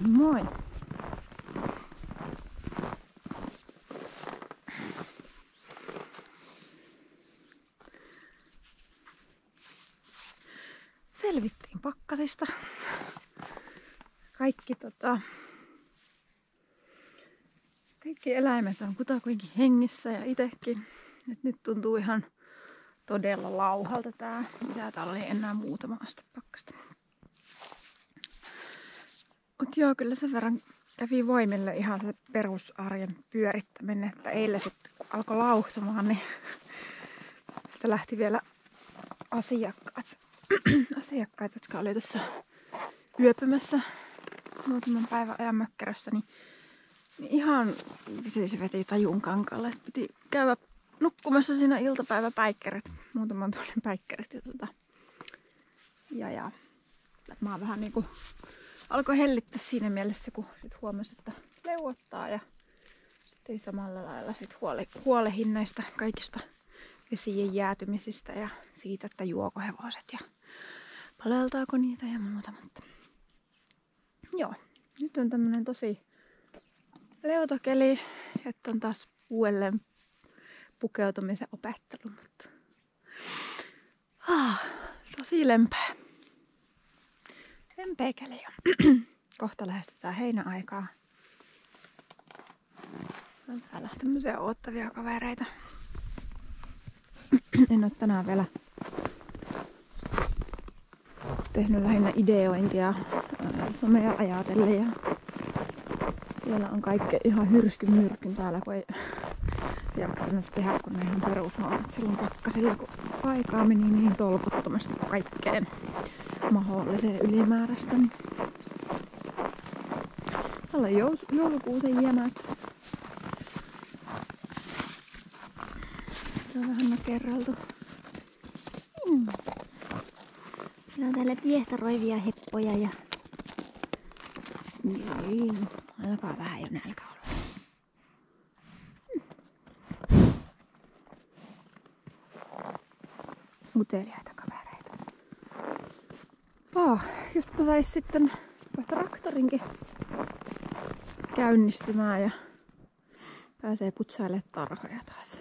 Moi! Selvittiin pakkasista. Kaikki eläimet on kutakuinkin hengissä ja itekin. Nyt tuntuu ihan todella lauhalta tää. Täällä oli enää muutama aste pakkasta. Mut joo, kyllä sen verran kävi voimille ihan se perusarjen pyörittäminen, että eilen sitten kun alkoi lauhtumaan, niin että lähti vielä asiakkaat, jotka oli tuossa yöpymässä muutaman päivän ajan mökkärässä, niin ihan se veti tajun kankaalle, että piti käydä nukkumassa siinä iltapäiväpäikkärit, muutaman tunnin päikkärit ja mä vähän niinku alkoi hellittää siinä mielessä, kun sit huomasi, että leuottaa ja sitten ei samalla lailla sit huolehin näistä kaikista vesien jäätymisistä ja siitä, että juoko hevoset ja paleltaako niitä ja muuta. Mutta joo, nyt on tämmönen tosi leutokeli, että on taas uudelleen pukeutumisen opettelu, mutta tosi lempeä keli on. Kohta lähestytään heinäaikaa. On täällä tämmöisiä oottavia kavereita. En ole tänään vielä tehnyt lähinnä ideointia somea ajatellen ja vielä on kaikki ihan hyrskyn myrkyn täällä, kun ei jaksanut tehdä kun ne ihan perushommat silloin pakkasilla, kun aikaa meni niin tolkuttomasti kaikkeen mahdolliseen ylimääräistä. Niin täällä on joulukuusen jämät. Se on vähän nakerreltu. Meillä on täällä piehtaroivia heppoja ja alkaa vähän jo nälkä olla. Uteliaita kavereita. Jotta sais sitten traktorinkin käynnistymään ja pääsee putsailemaan tarhoja taas.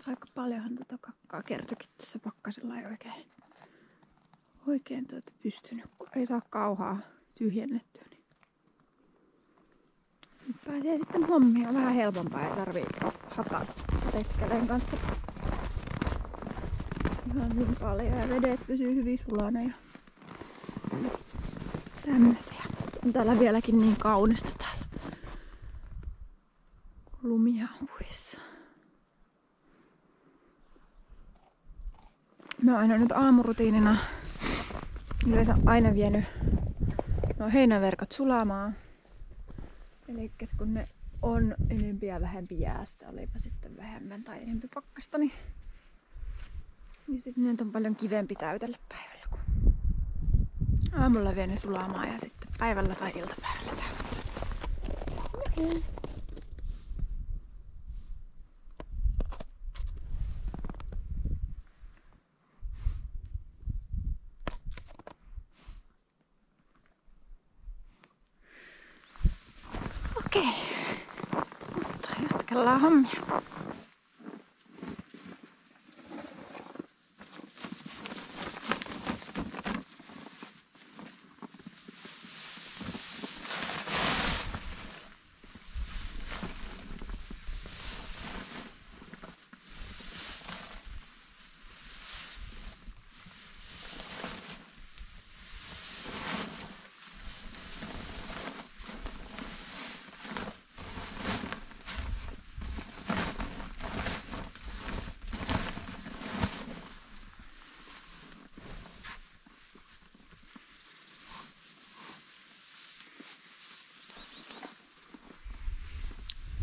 Aika paljonhan tätä kakkaa kertyikin tässä pakkasella ei oikein pystynyt, kun ei saa kauhaa tyhjennettyä. Niin nyt pääsee sitten hommia vähän helpompaa, ei tarvii hakata tekkeleen kanssa ihan niin paljon ja vedet pysyy hyvin sulana ja tämmösiä. On täällä vieläkin niin kaunista täällä. Lumia on puissa. Mä oon aina nyt aamurutiinina yleensä aina vienyt heinäverkot sulamaan. Eli kun ne on enempi ja vähempi jäässä, olipa sitten vähemmän tai enempi pakkasta, niin sitten ne on paljon kivempi täytellä päivällä, kun aamulla vien ne sulamaan ja sitten päivällä tai iltapäivällä täytellä. Okei, mutta jatkellaan hommia.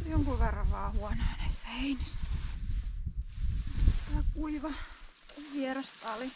Jonkun verran vaan huonoa näissä heinissä. Tää kuiva vierasta oli.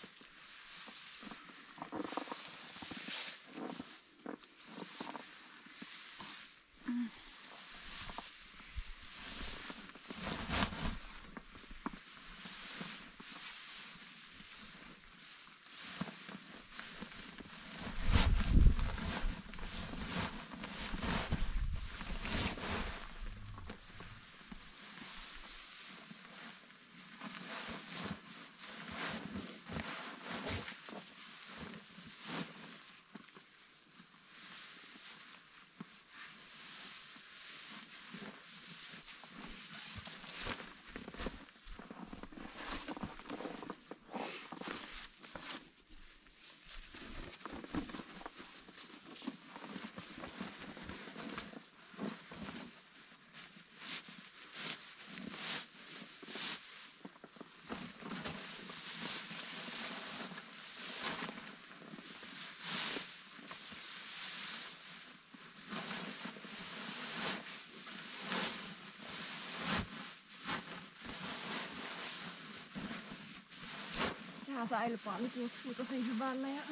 Tää säilypaali tuoksuu tosi hyvälle ja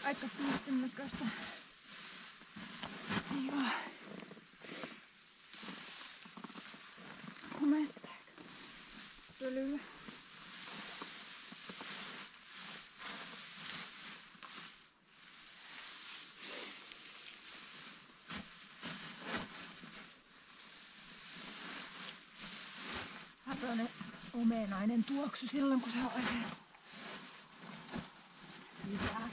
aika siistin näköistä. Joo. Hometta. Pölyä. Harroinen omenainen tuoksu silloin kun se on oikein hyvää.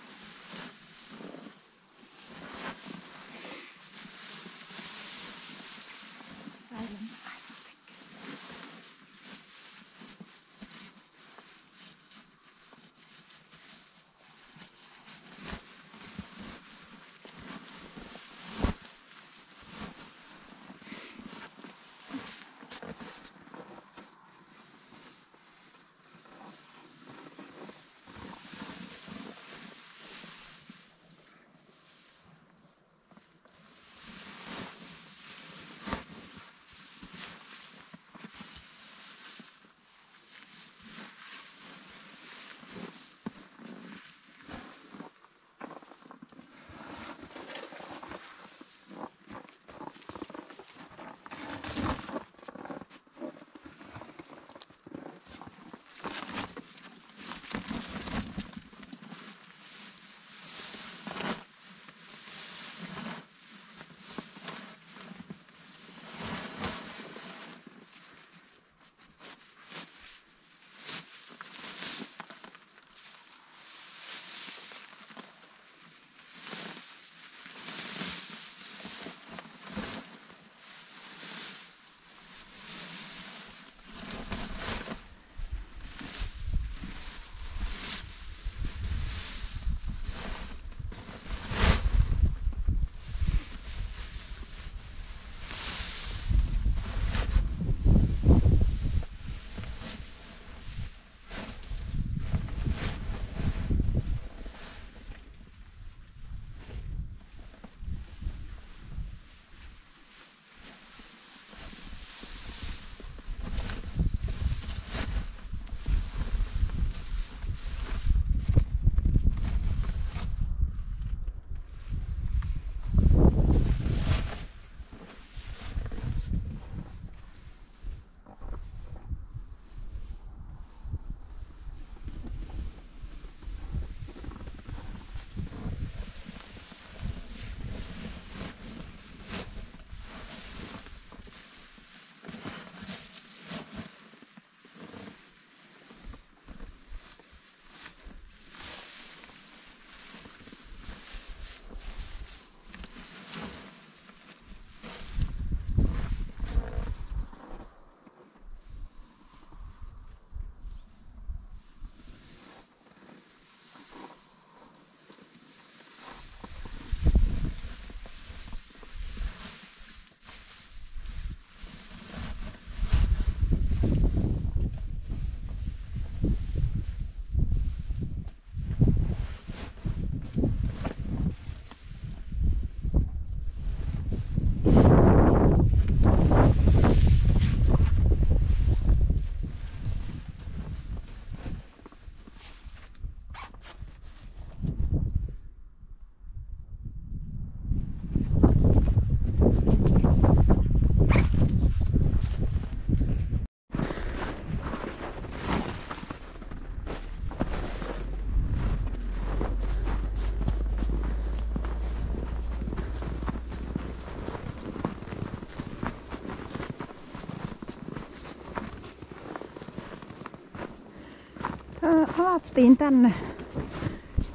Avattiin tänne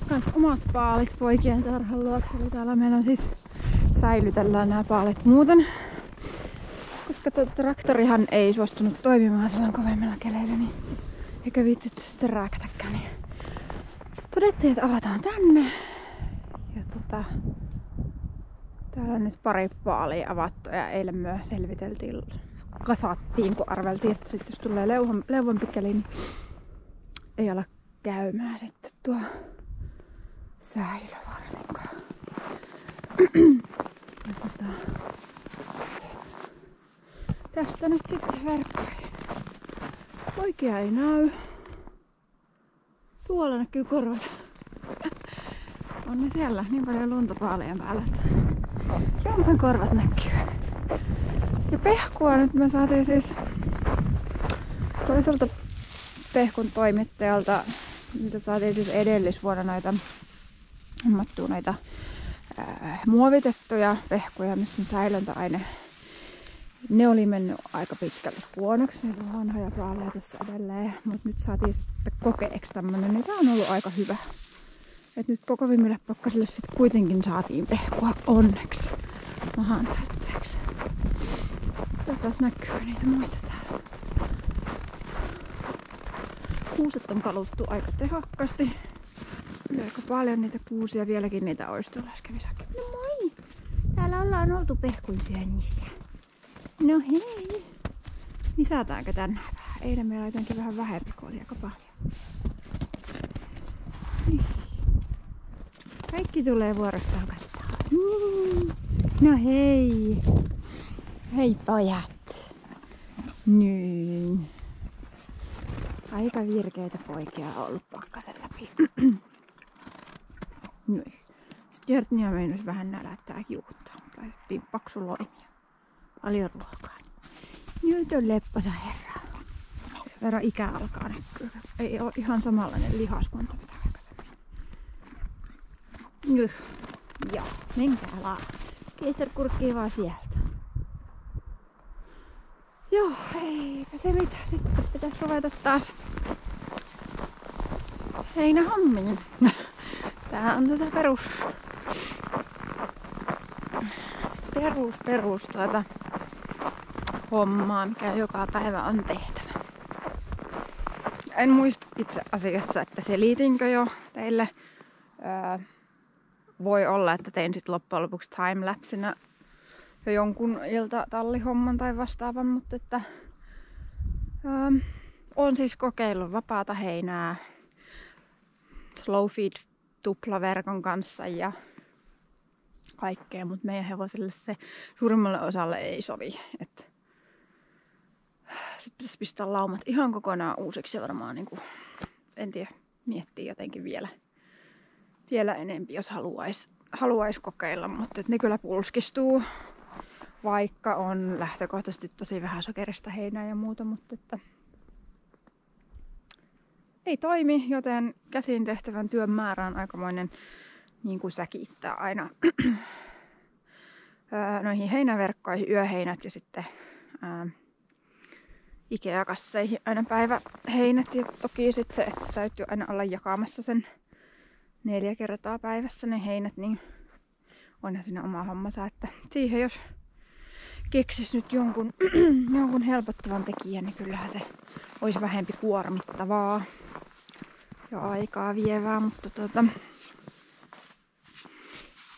kans omat paalit poikien tarhan luokse. Eli täällä meillä on siis säilytellään nämä paalit muuten. Koska traktorihan ei suostunut toimimaan silloin kovemmilla keleillä, niin eikä viittytty sitten rääkätäkään. Niin todettiin, että avataan tänne. Ja täällä on nyt pari paalia avattu ja eilen myös selviteltiin, kasattiin kun arveltiin, että sit jos tulee leuvonpi keli, niin ei ala käymään sitten tuo säilö varsinkaan. Tästä nyt sitten verkkoihin. Poikia ei näy. Tuolla näkyy korvat. On ne siellä niin paljon lunta paalien päällä, että jompan korvat näkyy. Ja pehkua nyt me saatiin siis toiselta pehkun toimittajalta, mitä saatiin siis edellisvuonna noita hommattua noita muovitettuja pehkuja, missä on säilöntäaine. Ne oli mennyt aika pitkälle huonoksi, niitä on vanhoja paaleja tuossa edelleen, mutta nyt saatiin sitten kokeeksi tämmönen, niin tää on ollut aika hyvä. Et nyt kokovimmille pakkasille sitten kuitenkin saatiin pehkua onneksi mahaan täytteeksi. Taas näkyy niitä muita täällä. Kuuset on kaluttu aika tehokkaasti. Aika paljon niitä kuusia, vieläkin niitä olisi tuolla äskevisäkin. No moi! Täällä ollaan oltu pehkun syönnissä. No hei! Lisätäänkö tänään vähän? Eilen meillä jotenkin vähän vähempi, kun oli aika paljon. Niin. Kaikki tulee vuorostaan katsoa. Niin. No hei! Hei pojat! Niin. Aika virkeitä poikia on ollut pakkasen läpi. Noin. Sitten Jörtniä meinasi vähän nälättää kiuuttaa. Laitettiin paksu loimia. Paljon ruokaa. Nyt on lepposa herra. Sen verran ikä alkaa näkyä. Ei ole ihan samanlainen lihaskunta mitä aikaisemmin. Nyt. Joo, menkää vaan. Keistarkurkkii vaan sieltä. Joo, eipä se mitä. Sitten pitäisi ruveta taas heinähommiin. Tää on tätä perus hommaa, mikä joka päivä on tehtävä. En muista itse asiassa, että selitinkö jo teille. Voi olla, että tein sit loppujen lopuksi timelapsina jo jonkun iltatallihomman tai vastaavan, mutta että on siis kokeillut vapaata heinää slow feed tuplaverkon kanssa ja kaikkea, mutta meidän hevoselle se suurimmalle osalle ei sovi. Sitten pitäisi pistää laumat ihan kokonaan uusiksi ja varmaan niin kuin, en tiedä, miettiä jotenkin vielä enempi, jos haluais kokeilla, mutta ne kyllä pulskistuu, vaikka on lähtökohtaisesti tosi vähän sokerista heinää ja muuta, mutta että ei toimi, joten käsin tehtävän työn määrä on aikamoinen niin kuin säkittää aina noihin heinäverkkoihin yöheinät ja sitten Ikea-kasseihin aina päiväheinät. Ja toki sitten se, että täytyy aina olla jakamassa sen 4 kertaa päivässä ne heinät, niin onhan siinä oma hommansa. Että siihen jos keksis nyt jonkun helpottavan tekijän, niin kyllähän se olisi vähempi kuormittavaa ja aikaa vievää, mutta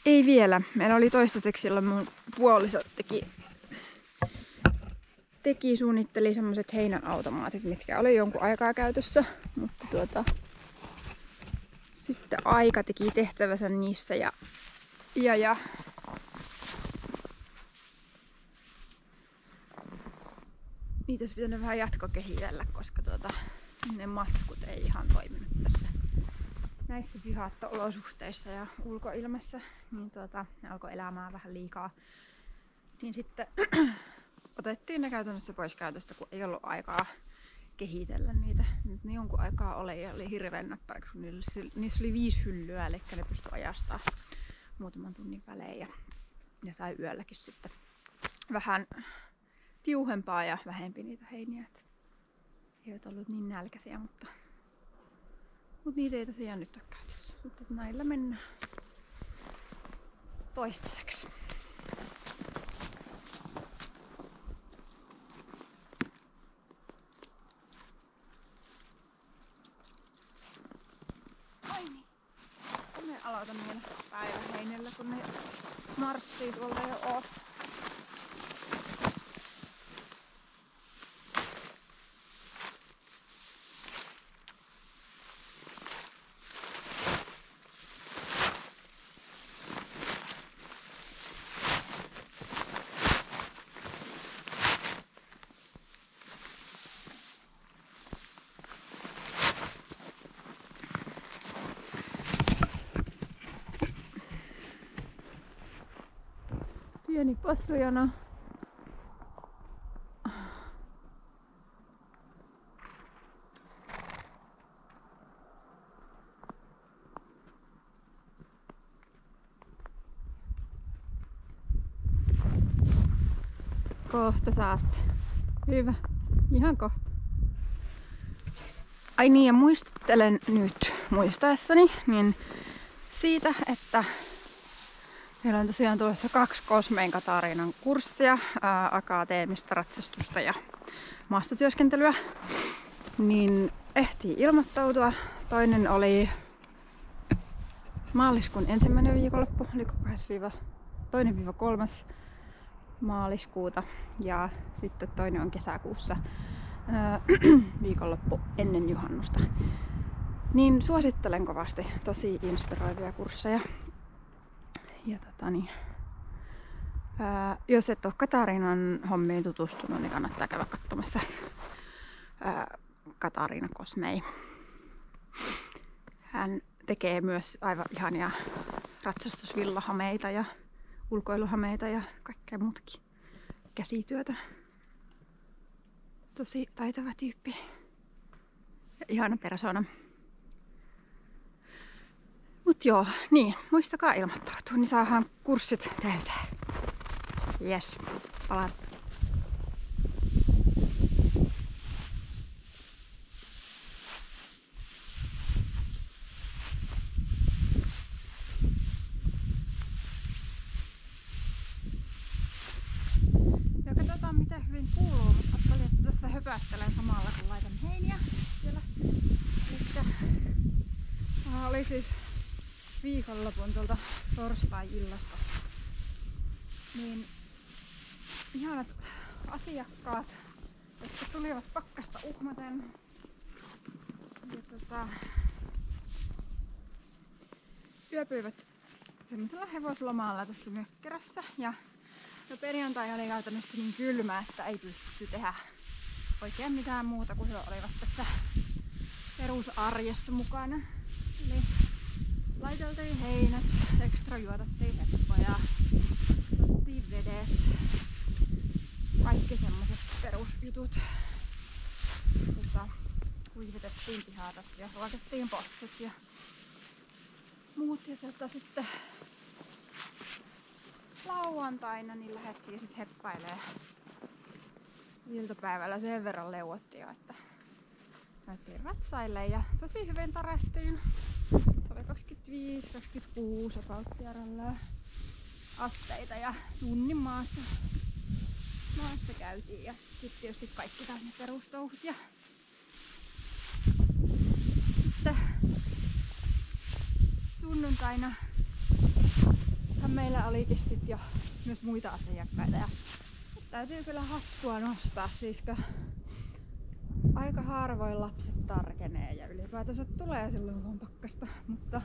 ei vielä. Meillä oli toistaiseksi silloin mun puoliso suunnitteli semmoset heinäautomaatit, mitkä oli jonkun aikaa käytössä, mutta sitten aika teki tehtävänsä niissä ja niitä olisi pitänyt vähän jatkokehitellä, koska ne matskut ei ihan toiminut tässä näissä pihaatto-olosuhteissa ja ulkoilmassa, niin ne alkoi elämään vähän liikaa. Niin sitten otettiin ne käytännössä pois käytöstä, kun ei ollut aikaa kehitellä niitä. Nyt ne jonkun aikaa oli ja oli hirveän näppärä, kun niissä oli 5 hyllyä, eli ne pystyi ajastamaan muutaman tunnin välein ja sai yölläkin sitten vähän tiuhempaa ja vähempi niitä heiniä. Eivät ollut niin nälkäisiä, mutta niitä ei tosiaan nyt ole käytössä. Mutta näillä mennään toistaiseksi. Ai niin. Me aloitan vielä päiväheinellä, kun ne marssii tuolta jo oot. Pieni passujana. Kohta saatte. Hyvä. Ihan kohta. Ai niin, ja muistuttelen nyt muistaessani niin siitä, että meillä on tosiaan tulossa 2 Cosmeen Katariinan kurssia, akateemista ratsastusta ja maastotyöskentelyä. Niin ehtii ilmoittautua. Toinen oli maaliskuun 1. viikonloppu, oliko 2-3. maaliskuuta ja sitten toinen on kesäkuussa viikonloppu ennen juhannusta. Niin suosittelen kovasti, tosi inspiroivia kursseja. Ja jos et ole Katariinan hommiin tutustunut, niin kannattaa käydä katsomassa Katariina Cosmei. Hän tekee myös aivan ihania ratsastusvillahameita ja ulkoiluhameita ja kaikkea muutakin käsityötä. Tosi taitava tyyppi. Ja ihana persoona. Mut joo, niin, muistakaa ilmoittautua, niin saadaan kurssit täyteen. Jes, palat. Ja katsotaan miten hyvin kuuluu, mutta ajattelin, että tässä höpöttelen samalla kun laitan heiniä siellä. Elikkä oli siis viikonlopun tuolta torstai-illasta. Niin ihanat asiakkaat, jotka tulivat pakkasta uhmaten. Ja yöpyivät semmoisella hevoslomalla tuossa mökkärässä. Ja perjantai oli käytännössä niin kylmä, että ei pystytty tehdä oikein mitään muuta kuin he olivat tässä perusarjessa mukana. Eli laiteltiin heinät, ekstra juotettiin heppoja, otettiin vedet, kaikki semmoset perusjutut. Kuivitettiin pihatat ja ruokettiin posset ja muut. Ja sitten lauantaina niin lähdettiin sit heppailemaan iltapäivällä sen verran leuottiin, että lähdettiin ratsaille ja tosi hyvin tarettiin. Se oli 25-26 asteita ja tunnin maasta käytiin ja sitten tietysti kaikki tämmöiset perustouhut ja sitten sunnuntaina meillä olikin sit jo myös muita asiakkaita ja täytyy kyllä hattua nostaa, siis aika harvoin lapset tarkenee ja ylipäätänsä tulee silloin kun on pakkasta, mutta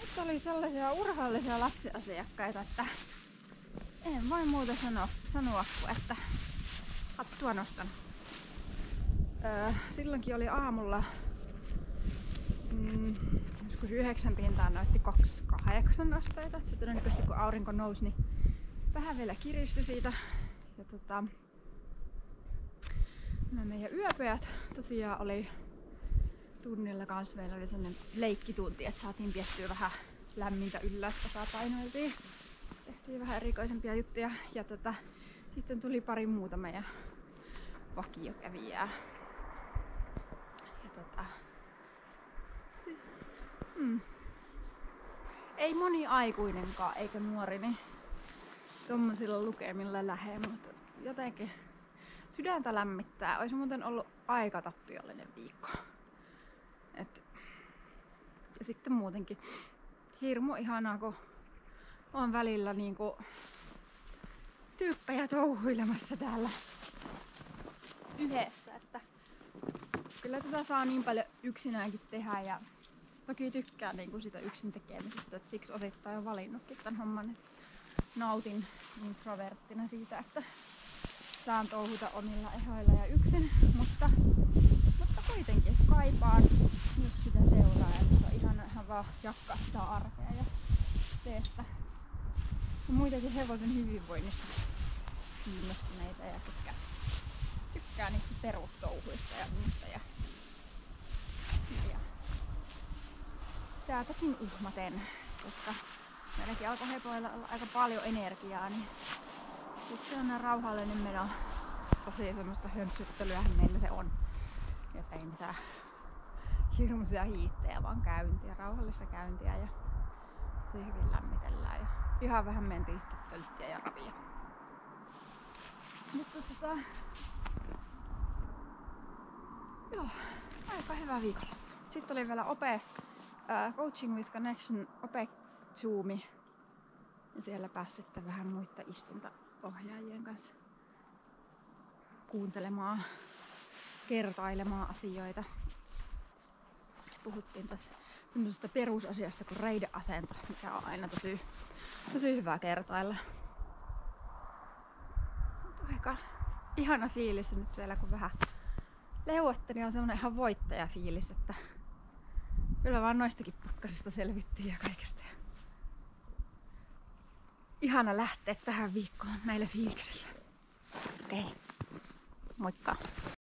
nyt oli sellaisia urhoollisia lapsiasiakkaita, että en voi muuta sanoa kuin että hattua nostan. Silloinkin oli aamulla joskus 9 pintaan näytti 28 asteita, että se todennäköisesti kun aurinko nousi, niin vähän vielä kiristyi siitä. Ja nämä meidän yöpöjät tosiaan oli tunnilla kanssa. Meillä oli sellainen leikkitunti, että saatiin piettyä vähän lämmintä yllä, että tasapainoiltiin. Tehtiin vähän erikoisempia juttuja ja sitten tuli pari muuta meidän vakiokävijää. Ja siis, ei moni aikuinenkaan eikä nuori niin tommosilla lukemilla lähe, mutta jotenkin sydäntä lämmittää. Olisi muuten ollut aika tappiollinen viikko. Ja sitten muutenkin hirmu ihanaa, kun on välillä niinku tyyppejä touhuilemassa täällä yhdessä. Että kyllä tätä saa niin paljon yksinäänkin tehdä ja toki tykkään niinku sitä yksin tekemisestä, että siksi osittain olen valinnutkin tämän homman. Että nautin introverttina siitä, että saan touhuta omilla ehoilla ja yksin, mutta kuitenkin kaipaan myös sitä seuraa, että on ihan vaan jakkaa sitä arkea ja se, että muitakin hevosen hyvinvoinnista kiinnostuneita ja tykkää niistä perustouhuista ja muusta. Ja tätäkin uhmaten, koska meilläkin alkoi hepoilla olla aika paljon energiaa, niin sitten se on rauhallinen meno. Tosi semmoista hömpsyttelyähän meillä se on. Että ei mitään hirmuisia hiittejä, vaan käyntiä, rauhallista käyntiä ja tosi hyvin lämmitellään. Ja pihaan vähän mentiin sitten tölttiä ja ravia. Mutta joo, aika hyvä viikolla. Sitten oli vielä Coaching with Connection Zoomi. Ja siellä pääsi sitten vähän muita istuntaohjaajien kanssa kuuntelemaan, kertailemaan asioita. Puhuttiin tässä tämmöisestä perusasiasta kuin reideasento, mikä on aina tosi hyvä kertailla. Aika ihana fiilis nyt vielä, kun vähän leuotta, niin on semmonen ihan voittajafiilis, että kyllä vaan noistakin pakkasista selvittiin ja kaikesta. Ihana lähteä tähän viikkoon näillä fiiliksillä. Okei, moikka!